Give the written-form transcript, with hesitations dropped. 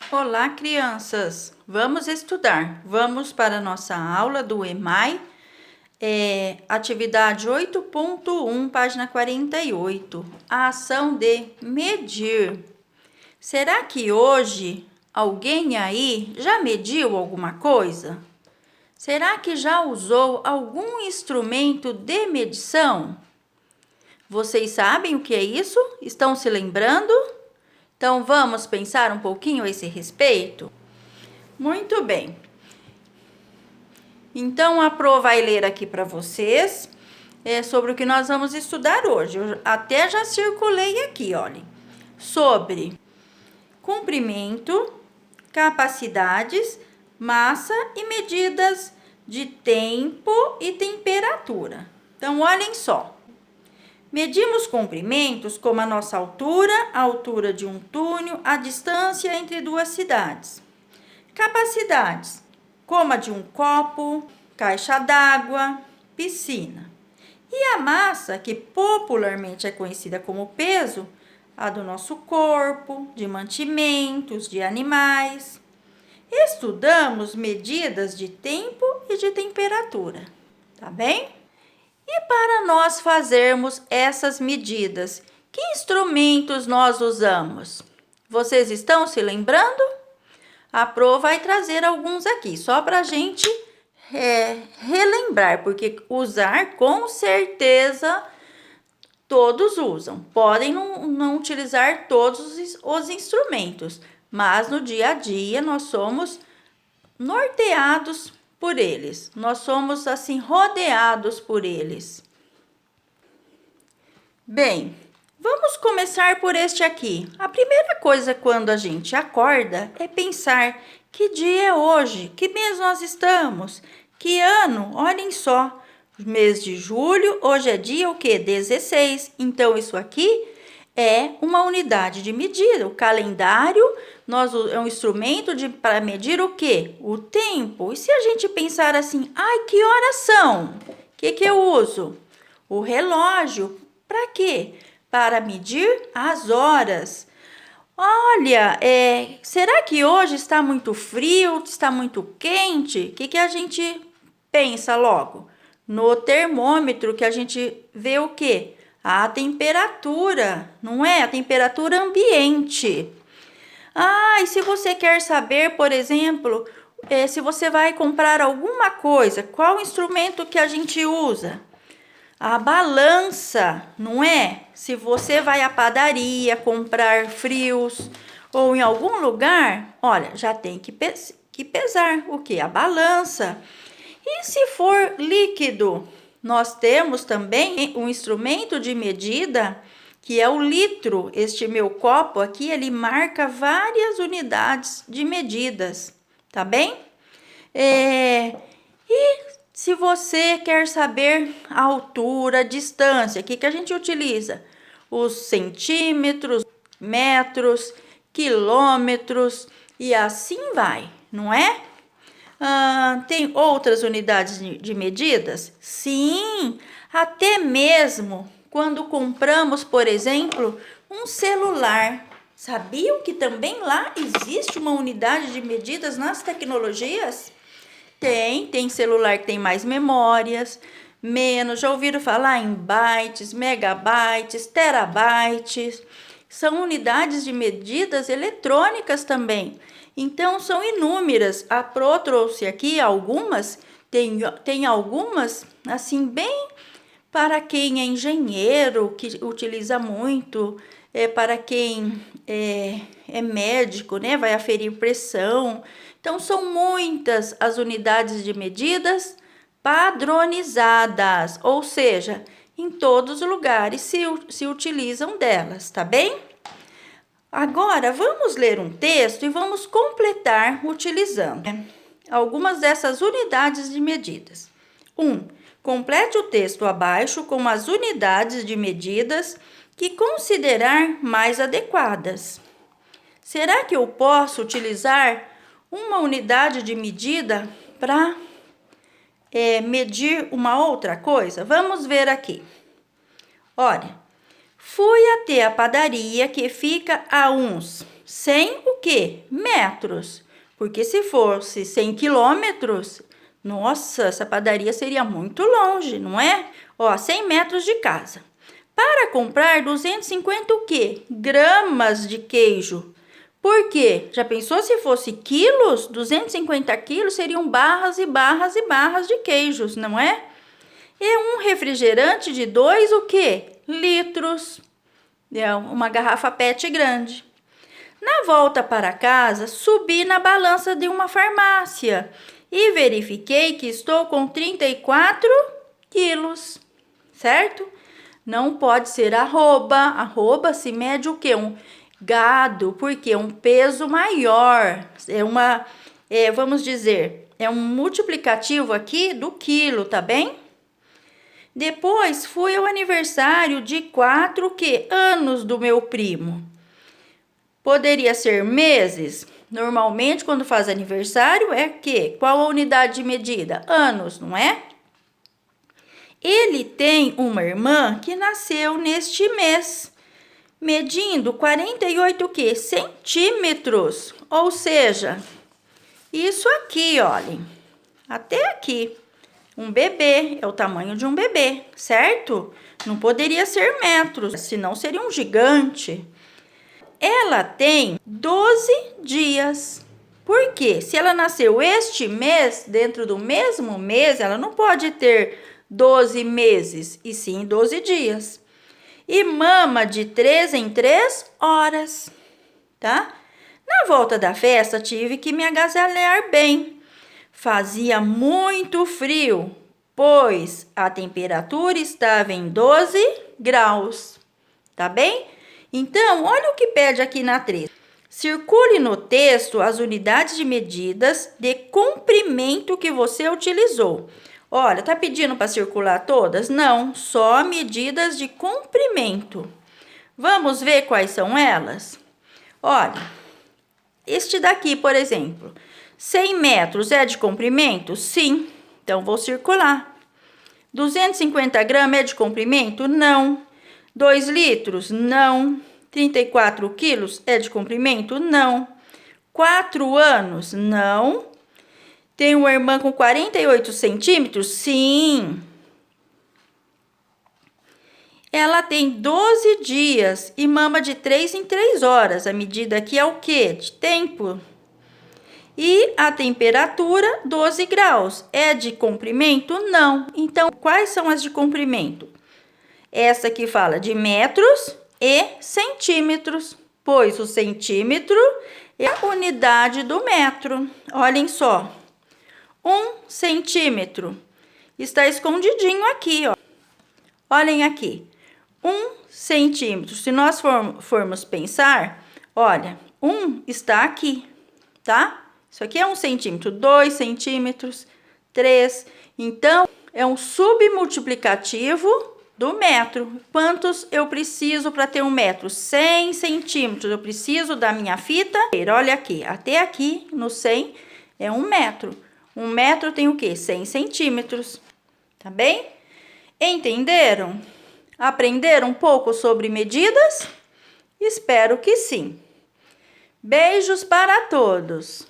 Olá, crianças! Vamos estudar. Vamos para a nossa aula do EMAI, atividade 8.1, página 48. A ação de medir. Será que hoje alguém aí já mediu alguma coisa? Será que já usou algum instrumento de medição? Vocês sabem o que é isso? Estão se lembrando? Então, vamos pensar um pouquinho a esse respeito? Muito bem. Então, a Pro vai ler aqui para vocês sobre o que nós vamos estudar hoje. Eu até já circulei aqui, olhem. Sobre comprimento, capacidades, massa e medidas de tempo e temperatura. Então, olhem só. Medimos comprimentos como a nossa altura, a altura de um túnel, a distância entre duas cidades. Capacidades, como a de um copo, caixa d'água, piscina. E a massa, que popularmente é conhecida como peso, a do nosso corpo, de mantimentos, de animais. Estudamos medidas de tempo e de temperatura, tá bem? E para nós fazermos essas medidas, que instrumentos nós usamos? Vocês estão se lembrando? A Pro vai trazer alguns aqui, só para a gente relembrar, porque usar com certeza todos usam. Podem não utilizar todos os instrumentos, mas no dia a dia nós somos norteados por eles. Nós somos assim rodeados por eles. Bem, vamos começar por este aqui. A primeira coisa quando a gente acorda é pensar que dia é hoje, que mês nós estamos, que ano, olhem só. Mês de julho, hoje é dia o quê? 16. Então, isso aqui é uma unidade de medida. O calendário é um instrumento para medir o quê? O tempo. E se a gente pensar assim, ai, que horas são? O que eu uso? O relógio. Para quê? Para medir as horas. Olha, será que hoje está muito frio, está muito quente? O que a gente pensa logo? No termômetro, que a gente vê o quê? A temperatura, não é? A temperatura ambiente. Ah, e se você quer saber, por exemplo, se você vai comprar alguma coisa, qual instrumento que a gente usa? A balança, não é? Se você vai à padaria comprar frios ou em algum lugar, olha, já tem que pesar o quê? A balança. E se for líquido, nós temos também um instrumento de medida que é o litro. Este meu copo aqui, ele marca várias unidades de medidas, tá bem? E se você quer saber a altura, a distância, o que a gente utiliza? Os centímetros, metros, quilômetros e assim vai, não é? Tem outras unidades de medidas? Sim, até mesmo quando compramos, por exemplo, um celular. Sabiam que também lá existe uma unidade de medidas nas tecnologias? Tem celular que tem mais memórias, menos. Já ouviram falar em bytes, megabytes, terabytes? São unidades de medidas eletrônicas também. Então, são inúmeras. A Pro trouxe aqui algumas, tem algumas, assim, bem para quem é engenheiro, que utiliza muito, para quem é médico, né? Vai aferir pressão. Então, são muitas as unidades de medidas padronizadas, ou seja, em todos os lugares se utilizam delas, tá bem? Agora, vamos ler um texto e vamos completar utilizando algumas dessas unidades de medidas. 1. Complete o texto abaixo com as unidades de medidas que considerar mais adequadas. Será que eu posso utilizar uma unidade de medida para medir uma outra coisa? Vamos ver aqui. Olha, fui até a padaria que fica a uns 100 o quê? Metros. Porque se fosse 100 quilômetros, nossa, essa padaria seria muito longe, não é? Ó, 100 metros de casa. Para comprar 250 o quê? Gramas de queijo. Por quê? Já pensou se fosse quilos? 250 quilos seriam barras e barras e barras de queijos, não é? E um refrigerante de 2 o quê? Litros. É uma garrafa PET grande. Na volta para casa, subi na balança de uma farmácia e verifiquei que estou com 34 quilos, certo? Não pode ser arroba. Arroba se mede o quê? Um gado, porque é um peso maior. Vamos dizer, é um multiplicativo aqui do quilo, tá bem? Depois fui ao aniversário de 4 anos do meu primo. Poderia ser meses. Normalmente, quando faz aniversário, qual a unidade de medida? Anos, não é? Ele tem uma irmã que nasceu neste mês, medindo 48 centímetros. Ou seja, isso aqui, olhem, até aqui. Um bebê, é o tamanho de um bebê, certo? Não poderia ser metros, senão seria um gigante. Ela tem 12 dias. Por quê? Se ela nasceu este mês, dentro do mesmo mês, ela não pode ter 12 meses, e sim 12 dias. E mama de 3 em 3 horas, tá? Na volta da festa, tive que me agasalhar bem. Fazia muito frio, pois a temperatura estava em 12 graus, tá bem? Então, olha o que pede aqui na 3. Circule no texto as unidades de medidas de comprimento que você utilizou. Olha, tá pedindo para circular todas? Não, só medidas de comprimento. Vamos ver quais são elas? Olha, este daqui, por exemplo, 100 metros é de comprimento? Sim, então vou circular. 250 gramas é de comprimento? Não. 2 litros? Não. 34 quilos é de comprimento? Não. 4 anos? Não. Tem uma irmã com 48 centímetros? Sim. Ela tem 12 dias e mama de 3 em 3 horas. A medida aqui é o quê? De tempo. E a temperatura, 12 graus. É de comprimento? Não. Então, quais são as de comprimento? Essa aqui fala de metros e centímetros, pois o centímetro é a unidade do metro. Olhem só, 1 centímetro está escondidinho aqui, ó. Olhem aqui, 1 centímetro. Se nós formos pensar, olha, 1 está aqui, tá? Isso aqui é 1 centímetro, 2 centímetros, 3. Então, é um submultiplicativo do metro. Quantos eu preciso para ter 1 metro? 100 centímetros. Eu preciso da minha fita. Olha aqui, até aqui no 100 é 1 metro. 1 metro tem o quê? 100 centímetros. Tá bem? Entenderam? Aprenderam um pouco sobre medidas? Espero que sim. Beijos para todos!